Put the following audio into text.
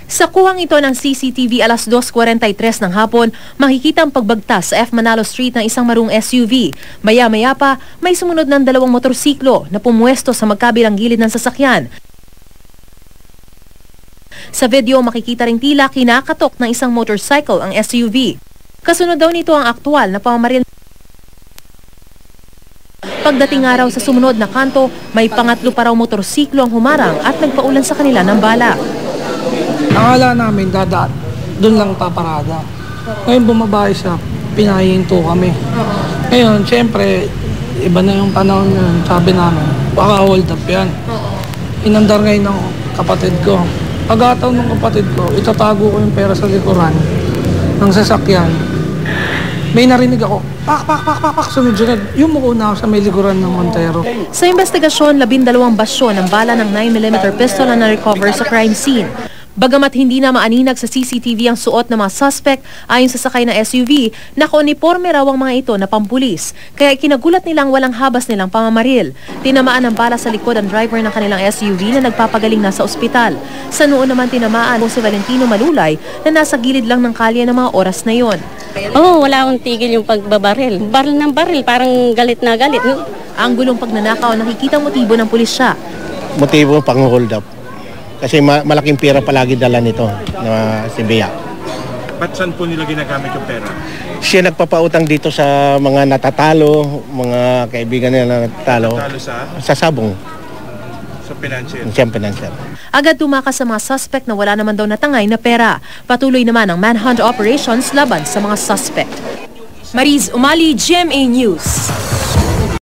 Sa kuhang ito ng CCTV alas 2:43 ng hapon, makikita ang pagbagtas sa F. Manalo Street ng isang marung SUV. Maya-maya pa, may sumunod ng dalawang motorsiklo na pumuwesto sa magkabilang gilid ng sasakyan. Sa video, makikita ring tila kinakatok ng isang motorcycle ang SUV. Kasunod daw nito ang aktual na pamamaril. Pagdating araw sa sumunod na kanto, may pangatlo pa raw motorsiklo ang humarang at nagpaulan sa kanila ng bala. Akala namin dadaan, doon lang paparada. Ngayon bumaba siya, pinahinto kami. Ngayon, siyempre, iba na yung panahon yun. Sabi namin, baka hold up yan. Inandar ngayon ng kapatid ko. Pagkataon ng kapatid ko, itatago ko yung pera sa likuran ng sasakyan. May narinig ako, pak, sunod-sunod. Yung mukuna ako sa may likuran ng Montero. Sa investigasyon, 12 basyo ng bala ng 9mm pistol na na-recover sa crime scene. Bagamat hindi na maaninag sa CCTV ang suot ng mga suspect, ayon sa sakay na SUV, naka-uniforme raw ang mga ito na pampulis. Kaya kinagulat nilang walang habas nilang pamamaril. Tinamaan ng bala sa likod ang driver ng kanilang SUV na nagpapagaling na sa ospital. Sa noon naman tinamaan si Valentino Malulay na nasa gilid lang ng kalye ng mga oras na yon. Wala akong tigil yung pagbabaril. Baril ng baril, parang galit na galit. Ang gulong pagnanakaw nakikitang motibo ng pulisya. Motibo pang hold up. Kasi malaking pera palagi dala nito na si Bea. Ba't saan po nila ginagamit yung pera? Siya nagpapautang dito sa mga natatalo, mga kaibigan nila na natatalo. Natatalo sa sabong. Sa financial? Siyang financial. Agad tumakas sa mga suspect na wala naman daw natangay na pera. Patuloy naman ang manhunt operations laban sa mga suspect. Mariz Umali, GMA News.